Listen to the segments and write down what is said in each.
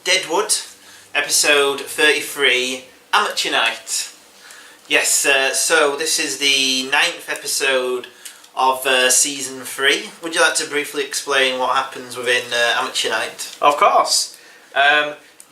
Deadwood, episode 33, Amateur Night. Yes, so this is the 9th episode of season 3. Would you like to briefly explain what happens within Amateur Night? Of course.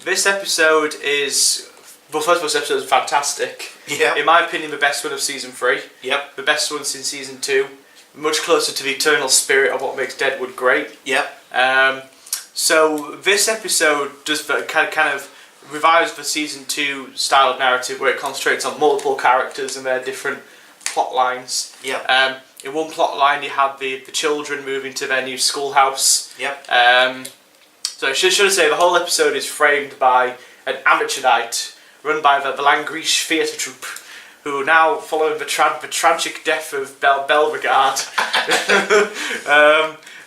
This episode is... Well, first of all, this episode is fantastic. Yeah. In my opinion, the best one of season 3. Yep. The best one since season 2. Much closer to the eternal spirit of what makes Deadwood great. Yep. So this episode does kind of revives the season 2 style of narrative where it concentrates on multiple characters and their different plot lines. Yep. In one plot line you have the children moving to their new schoolhouse. Yep. So I should say the whole episode is framed by an amateur night run by the Langrish Theatre Troupe, who now, following the tragic death of Belregard,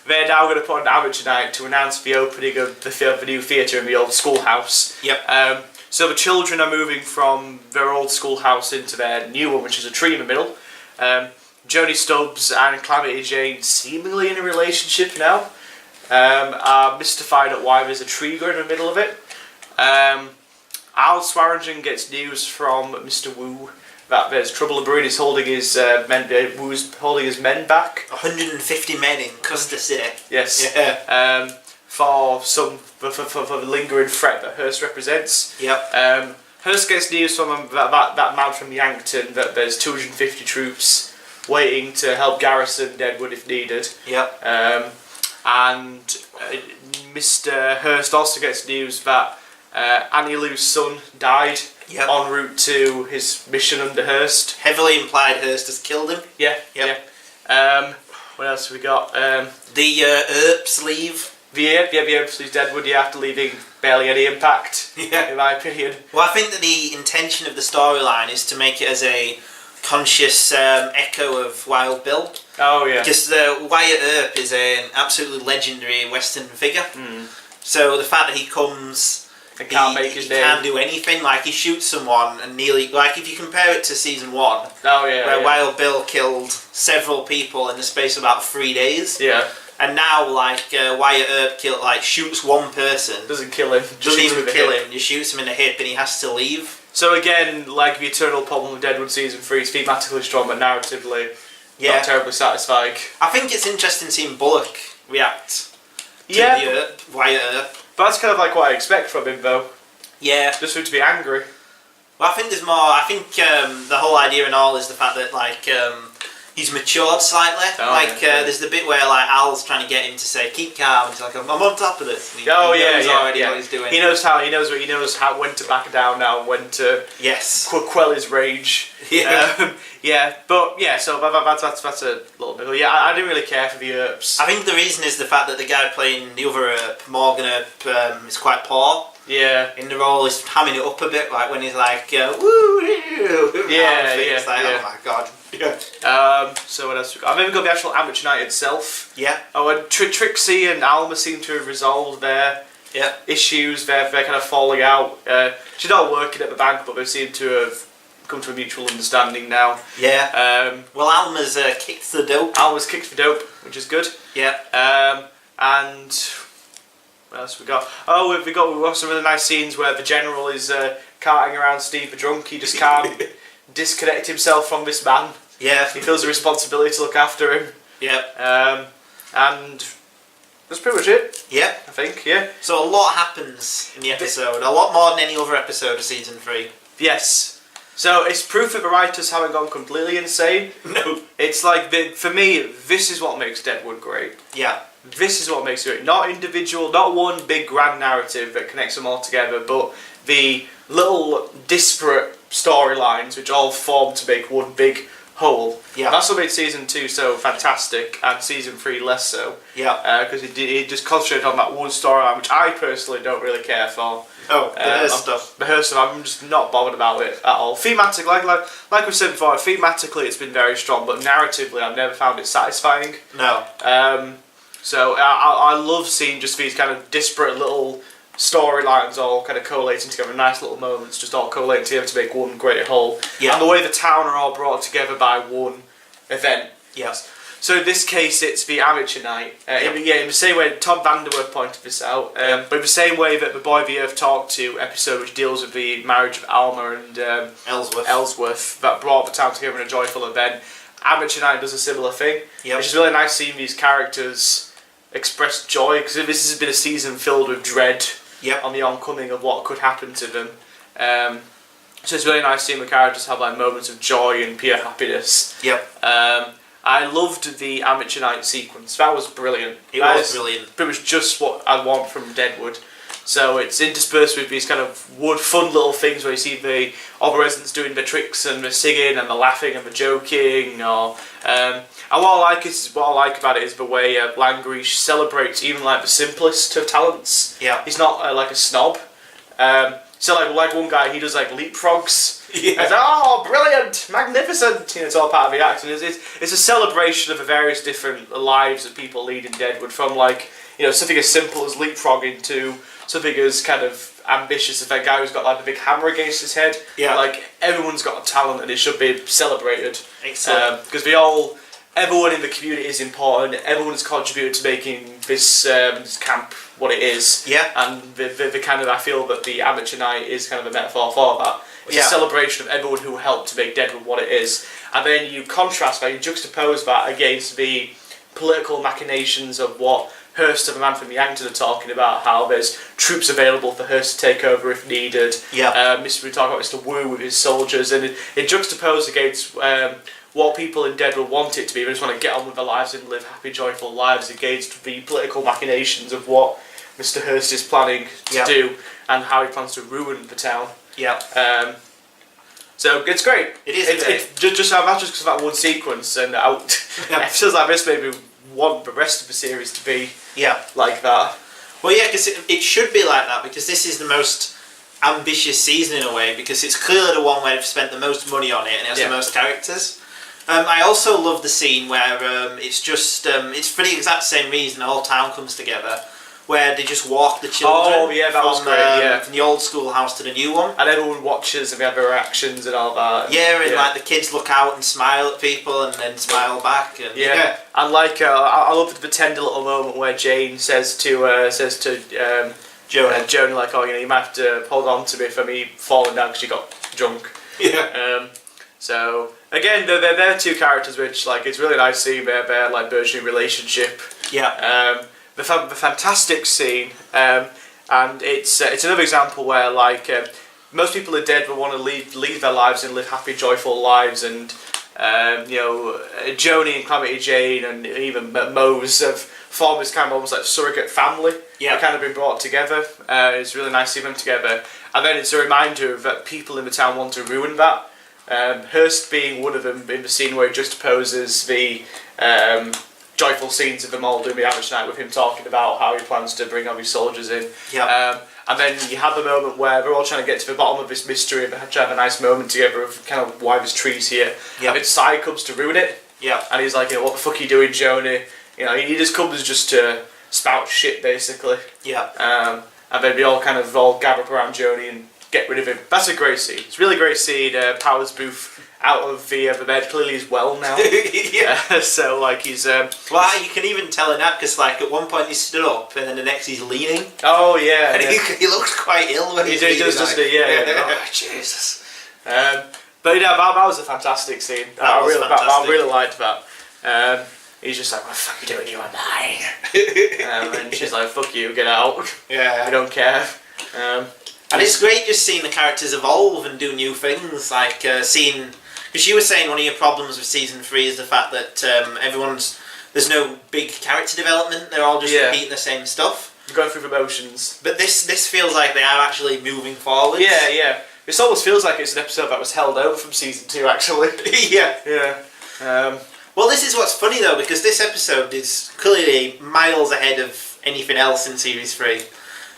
they're now going to put on an amateur night to announce the opening of the new theatre in the old schoolhouse. Yep. So the children are moving from their old schoolhouse into their new one, which is a tree in the middle. Jodie Stubbs and Calamity Jane, seemingly in a relationship now, are mystified at why there's a tree growing in the middle of it. Al Swearingen gets news from Mr. Wu that there's trouble brewing. He's holding his Wu's holding his men back. 150 men in Custer City. Yes. Yeah. For the lingering threat that Hearst represents. Yep. Hearst gets news from that man from Yankton that there's 250 troops waiting to help garrison Deadwood if needed. Yep. And Mr. Hearst also gets news that Annie Lou's son died en route to his mission under Hearst. Heavily implied Hearst has killed him. Yeah. Yep. Yeah. What else have we got? The Earps leave. The Earps leaves Deadwood, after leaving barely any impact, Yeah. in my opinion. Well, I think that the intention of the storyline is to make it as a conscious echo of Wild Bill. Oh, yeah. Because Wyatt Earp is an absolutely legendary Western figure. Mm. So the fact that he comes... He can't make his he name. can't do anything. Like, he shoots someone and nearly... Like, if you compare it to season 1, Oh, yeah. where yeah. Wild Bill killed several people in the space of about 3 days. Yeah. And now, like, Wyatt Earp shoots one person. Doesn't kill him. Doesn't even kill him. Just shoots him in the hip and he has to leave. So again, like the eternal problem with Deadwood season 3, it's thematically strong but narratively not terribly satisfying. I think it's interesting seeing Bullock react to Yeah. Wyatt Earp. But that's kind of like what I expect from him, though. Yeah. Just for him to be angry. Well, I think there's more. I think the whole idea and all is the fact that he's matured slightly. There's the bit where Al's trying to get him to say keep calm. And he's like, I'm on top of this. And he knows already what he's doing. He knows when to back down now and when to quell his rage. Yeah. So that's a little bit. Yeah, I didn't really care for the Earps. I think the reason is the fact that the guy playing the other Earp, Morgan Earp, is quite poor. Yeah. In the role, he's hamming it up a bit, like when he's like, woo. It's like, oh my god. Yeah. So what else we got? I've even got the actual amateur night itself. Yeah. Oh, and Trixie and Alma seem to have resolved their issues. They're kind of falling out. She's not working at the bank, but they seem to have come to a mutual understanding now. Yeah. Well, Alma's kicked the dope. Alma's kicked the dope, which is good. Yeah. And what else we got? Oh, we've got some really nice scenes where the general is carting around Steve the drunk. He just can't disconnect himself from this man. Yeah. He feels a responsibility to look after him. Yeah. And that's pretty much it. Yeah. I think, yeah. So a lot happens in the episode. A lot more than any other episode of season 3. Yes. So it's proof that the writers haven't gone completely insane. No. It's like, for me, this is what makes Deadwood great. Yeah. This is what makes it great. Not individual, not one big grand narrative that connects them all together, but the little disparate storylines which all form to make one big whole. Yeah. That's what made season 2 so fantastic, and season 3 less so. Yeah. Because it just concentrated on that one storyline, which I personally don't really care for. Oh, the Hearst stuff. The Hearst stuff, I'm just not bothered about it at all. Thematically, like we said before, thematically it's been very strong, but narratively I've never found it satisfying. No. So I love seeing just these kind of disparate little storylines all kind of collating together, nice little moments just all collating together to make one great whole. Yeah. And the way the town are all brought together by one event. Yes. So in this case, it's the amateur night. In the same way, Tom Vanderwerf pointed this out. But in the same way that the Boy the Earth Talked To episode, which deals with the marriage of Alma and Ellsworth, that brought the town together in a joyful event, amateur night does a similar thing. Yep. Which is really nice seeing these characters express joy, because this has been a season filled with dread on the oncoming of what could happen to them. So it's really nice seeing the characters have like moments of joy and pure happiness. Yep. I loved the amateur night sequence. That was brilliant. It was brilliant. Pretty much just what I want from Deadwood. So it's interspersed with these kind of fun little things where you see all the residents doing the tricks and the singing and the laughing and the joking. And what I like about it is the way Langrish celebrates even like the simplest of talents. Yeah. He's not like a snob. So like one guy, he does like leapfrogs. Yeah. It's, oh, brilliant, magnificent! It's all part of the act, and it's a celebration of the various different lives that people lead in Deadwood, from like something as simple as leapfrogging to something as kind of ambitious as that guy who's got like the big hammer against his head. Yeah. Like everyone's got a talent, and it should be celebrated. Excellent. Because everyone in the community is important. Everyone's contributed to making this camp what it is. Yeah. And the kind of, I feel that the amateur night is kind of a metaphor for that. It's a celebration of everyone who helped to make Deadwood what it is. And then you contrast that, you juxtapose that against the political machinations of what Hearst and the Man from Yankton are talking about, how there's troops available for Hearst to take over if needed. Yeah. We talk about Mr. Wu with his soldiers, and it juxtaposed against what people in Deadwood want it to be. They just want to get on with their lives and live happy, joyful lives, against the political machinations of what Mr. Hearst is planning to do and how he plans to ruin the town. Yeah. So it's great. It is great. Just because of that one sequence, and episodes like this maybe want the rest of the series to be like that. Well, yeah, because it should be like that, because this is the most ambitious season in a way, because it's clearly the one where they've spent the most money on it and it has the most characters. I also love the scene where it's just it's for the exact same reason the whole town comes together, where they just walk the children from the old schoolhouse to the new one. And everyone watches and they have their reactions and all that. And like the kids look out and smile at people and then smile back. And, and like I love the tender little moment where Jane says to Jonah, like, you might have to hold on to me for me falling down because you got drunk. Yeah. So again, they're two characters which like it's really nice seeing their like burgeoning relationship. Yeah. The fantastic scene, and it's another example where like most people in Deadwood want to lead their lives and live happy, joyful lives, and Joni and Calamity Jane and even Mose have formed this kind of almost like surrogate family. They've kind of been brought together. It's really nice to see them together, and then it's a reminder that people in the town want to ruin that. Hearst being one of them in the scene where he juxtaposes the joyful scenes of them all doing the amateur night with him talking about how he plans to bring all these soldiers in. And then you have the moment where they're all trying to get to the bottom of this mystery and they have a nice moment together of kind of why there's trees here. And then Cy comes to ruin it. And he's like, what the fuck are you doing, Joni? He just comes just to spout shit, basically. And then they all gather up around Joni and get rid of him. That's a great scene. It's a really great scene. Powers Booth out of the bed. Clearly he's well now. So like he's well, you can even tell in that, because like at one point he stood up and then the next he's leaning. Oh yeah. And he looks quite ill when he's leaning. He does, doesn't he? Yeah. Oh, Jesus. But that was a fantastic scene. I really liked that. He's just like, what the fuck are you doing? You are mine. And she's like, fuck you, get out. I don't care. And it's great just seeing the characters evolve and do new things, like seeing... Because you were saying one of your problems with Season 3 is the fact that there's no big character development, they're all just repeating the same stuff. Going through the motions. But this feels like they are actually moving forward. Yeah. This almost feels like it's an episode that was held over from Season 2, actually. Well, this is what's funny though, because this episode is clearly miles ahead of anything else in Series 3.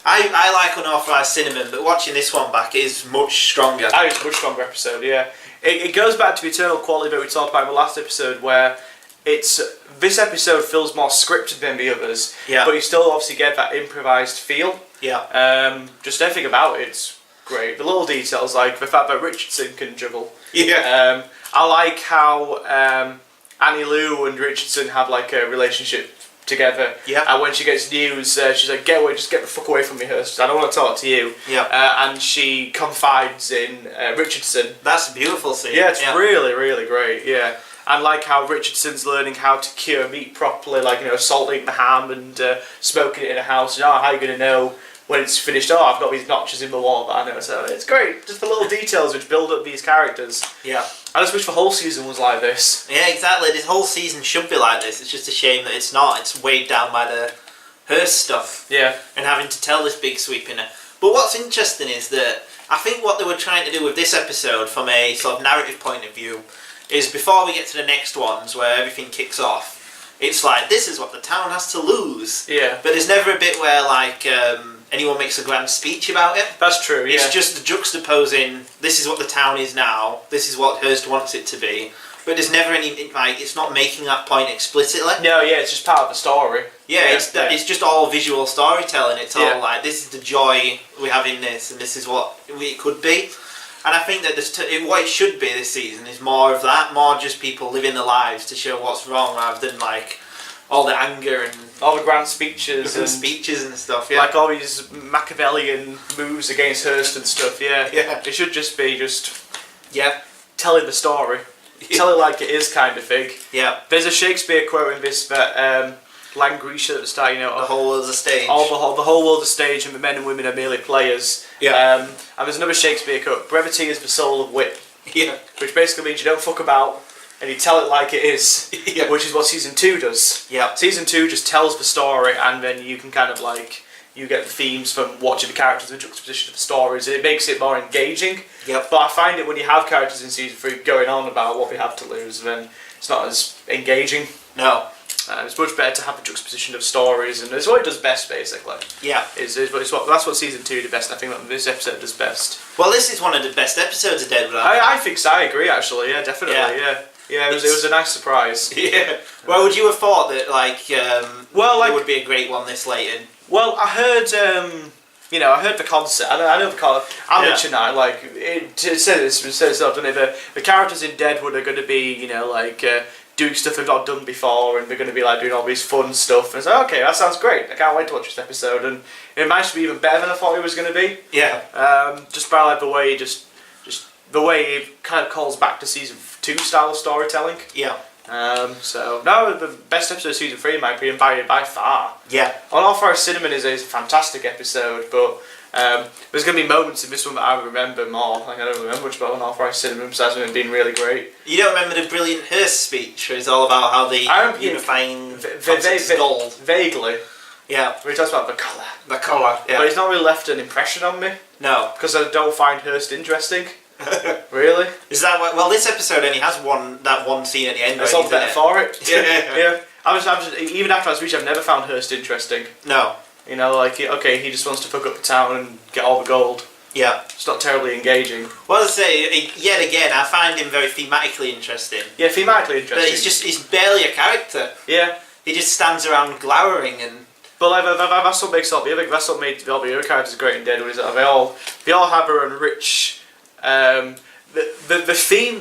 I like Unauthorized Cinnamon, but watching this one back, it is much stronger. It's a much stronger episode, yeah. It goes back to the eternal quality that we talked about in the last episode, where this episode feels more scripted than the others, but you still obviously get that improvised feel. Just everything about it's great. The little details, like the fact that Richardson can juggle. I like how Annie Lou and Richardson have like a relationship together. Yeah. And when she gets news, she's like, "Get away! Just get the fuck away from me, Hurst. I don't want to talk to you." Yeah. And she confides in Richardson. That's a beautiful scene. Yeah, it's really, really great. Yeah. And like how Richardson's learning how to cure meat properly, like, you know, salting the ham and smoking it in a house. You know, how are you going to know when it's finished? Oh, I've got these notches in the wall that I know. So it's great. Just the little details which build up these characters. Yeah. I just wish the whole season was like this. Yeah, exactly. This whole season should be like this. It's just a shame that it's not. It's weighed down by the Hearst stuff. Yeah. And having to tell this big sweeping. But what's interesting is that I think what they were trying to do with this episode, from a sort of narrative point of view, is before we get to the next ones where everything kicks off, it's like, this is what the town has to lose. Yeah. But there's never a bit where like anyone makes a grand speech about it. That's true, yeah. It's just the juxtaposing, this is what the town is now, this is what Hearst wants it to be. But there's never any, like, it's not making that point explicitly. No, yeah, it's just part of the story. Yeah, it's just all visual storytelling. It's all Yeah. like, this is the joy we have in this, and this is what it could be. And I think that what it should be this season is more of that, more just people living their lives to show what's wrong, rather than like all the anger and all the grand speeches and speeches and stuff. Yeah, like all these Machiavellian moves against Hearst and stuff. Yeah, Yeah. It should just be yeah, telling the story, tell it like it is, kind of thing. yeah. There's a Shakespeare quote in this that Langrisha at the start, you know, The whole world's a stage. the whole world's a stage, and the men and women are merely players. Yeah. And there's another Shakespeare quote: "Brevity is the soul of wit," Yeah, which basically means you don't fuck about and you tell it like it is. Yeah. Which is what season 2 does. yeah, Season 2 just tells the story, and then you can kind of like, you get the themes from watching the characters, the juxtaposition of the stories, and it makes it more engaging. Yep. But I find it when you have characters in season 3 going on about what they have to lose, then it's not as engaging. no, It's much better to have a juxtaposition of stories, and it's what it does best, basically. yeah. That's what season 2 did best. I think that this episode does best. Well, this is one of the best episodes of Deadwood. I think so. I agree, actually. Yeah, definitely. Yeah. It was a nice surprise. Yeah. Well, would you have thought that it would be a great one this late in? Well, I heard, I heard the concept. I know the concept. Amateur night, like it says itself, doesn't it? The characters in Deadwood are going to be, doing stuff they've not done before, and they're going to be like doing all this fun stuff. And it's like, okay, that sounds great. I can't wait to watch this episode, and it might be even better than I thought it was going to be. Yeah. Just by like the way, just the way it kind of calls back to season 2 style of storytelling. Yeah. So no, the best episode of season 3 in my opinion by far. Yeah. Unauthorized Cinnamon is a fantastic episode, but there's going to be moments in this one that I remember more. Like, I don't remember much about Unauthorized Cinnamon besides it being really great. You don't remember the brilliant Hearst speech, where it's all about how the unifying concept is gold? Vaguely. Yeah. Where he talks about the colour. The colour. Yeah. But it's not really left an impression on me, No. because I don't find Hearst interesting. Really? Is that what? Well, this episode only has that one scene at the end. It's all better for it. Yeah. Yeah. I'm just, even after I was reached, I've never found Hearst interesting. No. You know, like, okay, he just wants to fuck up the town and get all the gold. Yeah. It's not terribly engaging. Well, I say, yet again, I find him very thematically interesting. Yeah, thematically interesting. But he's barely a character. Yeah. He just stands around glowering and... But like, that's what makes all the other, that's what made all the other characters great in Deadwood, is that they all have their own rich... the theme...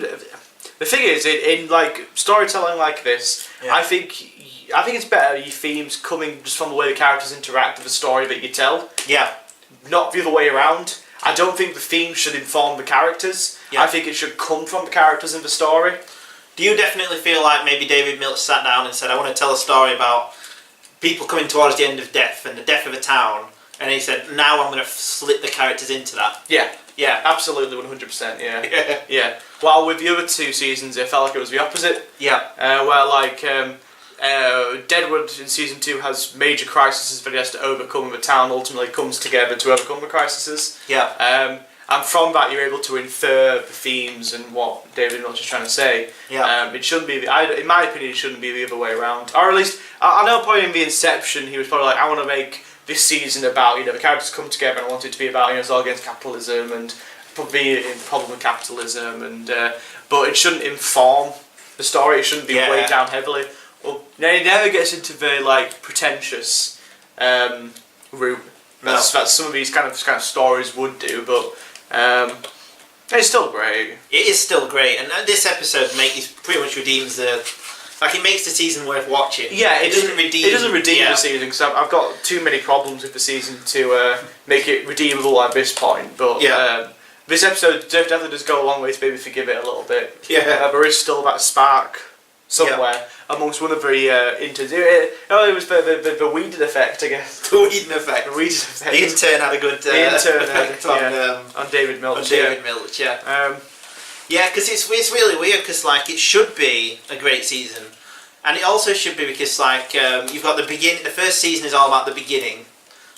The thing is, in like storytelling like this, Yeah. I think it's better your themes coming just from the way the characters interact with the story that you tell. Yeah. Not the other way around. I don't think the theme should inform the characters. Yeah. I think it should come from the characters in the story. Do you definitely feel like maybe David Milch sat down and said, I want to tell a story about people coming towards the end of death and the death of a town, and he said, now I'm going to slip the characters into that? Yeah. Yeah. Absolutely, 100%, yeah. Yeah. Yeah. While with the other 2 seasons, it felt like it was the opposite. Yeah. Where like Deadwood in season 2 has major crises that he has to overcome, and the town ultimately comes together to overcome the crises. Yeah. And from that, you're able to infer the themes and what David Milch is trying to say. Yeah. It shouldn't be, in my opinion, it shouldn't be the other way around. Or at least, I know probably in the inception, he was probably like, I want to make this season about, the characters come together, and I want it to be about, it's all against capitalism and probably in the problem with capitalism, and but it shouldn't inform the story. It shouldn't be weighed down heavily. Well, it never gets into the like pretentious route that some of these kind of stories would do, but it's still great. It is still great, and this episode pretty much redeems the Like, it makes the season worth watching. Yeah, it doesn't redeem. It doesn't redeem the season because I've got too many problems with the season to make it redeemable at this point. But this episode definitely does go a long way to maybe forgive it a little bit. Yeah, there is still that spark somewhere amongst one of the interns. It was the Whedon effect, I guess. The Whedon effect. The intern had a good effect on David Milch. On David Milch, yeah, because it's really weird because like it should be a great season, and it also should be because like you've got the beginning. The first season is all about the beginning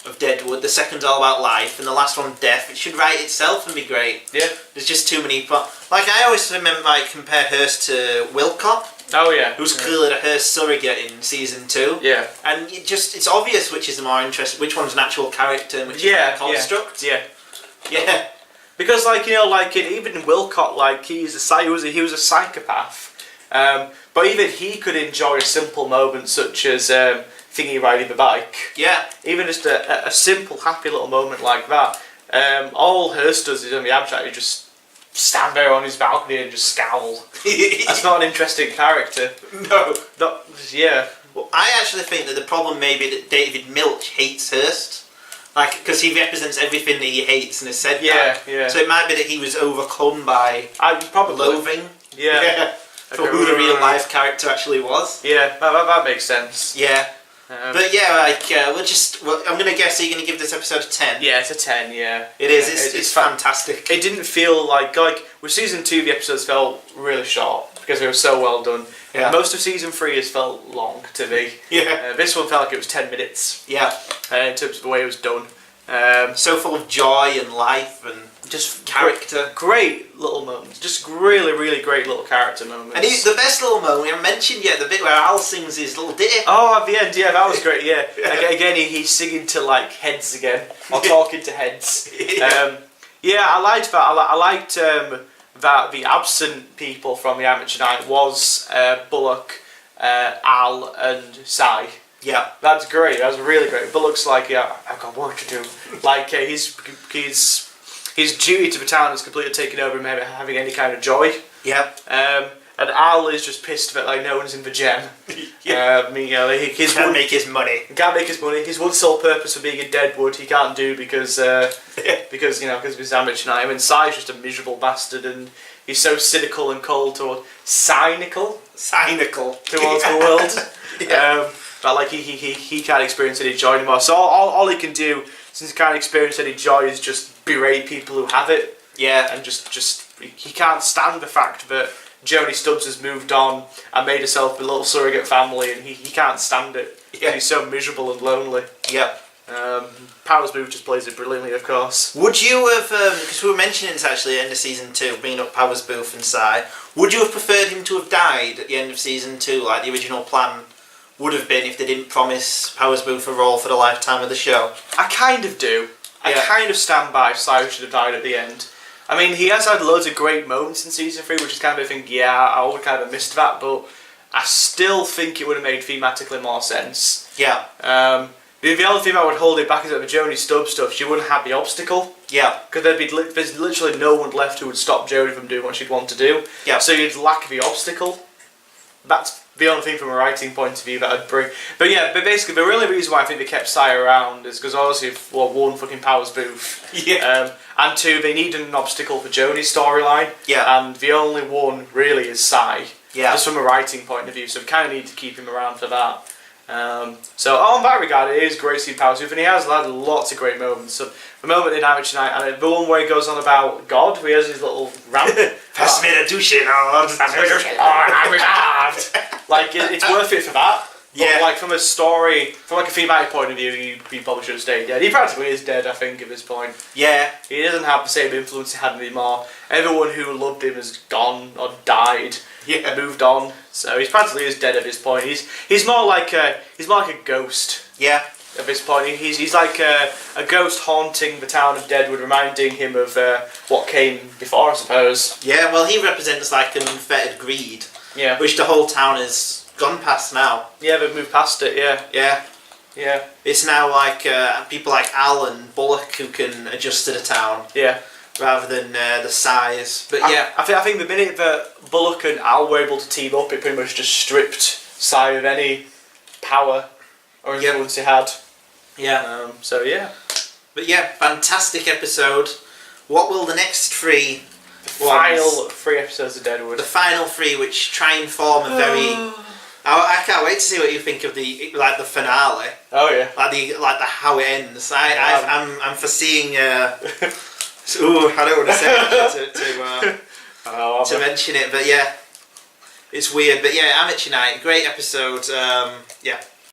of Deadwood. The second's all about life, and the last one death. It should write itself and be great. Yeah, there's just too many. Like I always remember, like compare Hearst to Wilcott. Oh yeah, who's clearly the Hearst surrogate in season 2. Yeah, and it's obvious which is the more interesting, which one's an actual character and which is a construct. Yeah. Because even in Wilcott, like he was a psychopath, but even he could enjoy a simple moment such as Thingy riding the bike. Yeah, even just a simple happy little moment like that. All Hearst does is on the abstract, he just stand there on his balcony and just scowl. That's not an interesting character. No. Well, I actually think that the problem may be that David Milch hates Hearst. Like, because he represents everything that he hates and has said that. Yeah. So it might be that he was overcome by loathing. Yeah. For who the real life character actually was. Yeah, that makes sense. Yeah. But yeah, I'm going to guess, are you going to give this episode a 10? Yeah, it's a 10, yeah. It is, it's fantastic. It didn't feel like with season 2 the episodes felt really short because they were so well done. Yeah. Most of season 3 has felt long to me. Yeah. This one felt like it was 10 minutes. Yeah. In terms of the way it was done. So full of joy and life and just character. Great little moments. Just really, really great little character moments. And the best little moment, we haven't mentioned yet, the bit where Al sings his little ditty. Oh, at the end, yeah, that was great, yeah. Again, he's singing to, like, heads again. Or talking to heads. I liked that. I liked that the absent people from the Amateur Night was Bullock, Al, and Cy. Yeah, that's great. That was really great. Bullock's like, I've got work to do. Like, his duty to the town is completely taken over him having any kind of joy. Yeah. And Al is just pissed that like no one's in the gem. He can't make his money. Can't make his money. His one sole purpose for being in Deadwood he can't do because of his Amateur Night. I mean, Cy's just a miserable bastard and he's so cynical and cold cynical towards the world. But like he can't experience any joy anymore. So all he can do, since he can't experience any joy, is just berate people who have it. Yeah. And he can't stand the fact that Joni Stubbs has moved on and made herself a little surrogate family, and he can't stand it. Yeah. He's so miserable and lonely. Yeah. Powers Booth just plays it brilliantly, of course. Would you have, because we were mentioning this actually at the end of season 2, bringing up Powers Booth and Cy, would you have preferred him to have died at the end of season 2, like the original plan would have been if they didn't promise Powers Booth a role for the lifetime of the show? I kind of do. I kind of stand by Cy should have died at the end. I mean, he has had loads of great moments in season 3, which is kind of a thing, I would kind of missed that, but I still think it would have made thematically more sense. Yeah. The only thing that would hold it back is that the Joni Stubbs stuff, she wouldn't have the obstacle. Yeah. Because there's literally no one left who would stop Joni from doing what she'd want to do. Yeah. So you'd lack the obstacle. That's the only thing from a writing point of view that I'd bring. But basically the really reason why I think they kept Cy around is because obviously, one, fucking Powers Booth. Yeah. And 2, they needed an obstacle for Joni's storyline. Yeah. And the only one really is Cy. Yeah. Just from a writing point of view, so we kind of need to keep him around for that. So on that regard, it is great to see Powers Booth, and he has had lots of great moments. So the moment in Amateur Night, and the one where he goes on about God, where he has his little rant. Pass me the douche, Lord. Pass me the douche, Lord. I'm God. Like it's worth it for that. Yeah. But like from a story, from like a thematic point of view, he probably should have stayed dead. He practically is dead, I think, at this point. Yeah. He doesn't have the same influence he had anymore. Everyone who loved him has gone or died. Yeah. Moved on. So he's practically is dead at this point. He's more like a ghost. Yeah. At this point, he's like a ghost haunting the town of Deadwood, reminding him of what came before, I suppose. Yeah. Well, he represents like an unfettered greed. Yeah. Which the whole town has gone past now. Yeah, they've moved past it. Yeah. Yeah. Yeah. It's now like people like Al and Bullock who can adjust to the town. Yeah. rather than the size. But yeah, I think the minute that Bullock and Al were able to team up, it pretty much just stripped Cy of any power or influence he had. Yeah. So yeah. But yeah, fantastic episode. What will the next three? Final 3 episodes of Deadwood. The final 3, which try and form a very. I can't wait to see what you think of the finale. Oh yeah. Like the how it ends. I'm foreseeing. Ooh, I don't want to say to mention it, but yeah, it's weird. But yeah, Amateur Night, great episode. Yeah.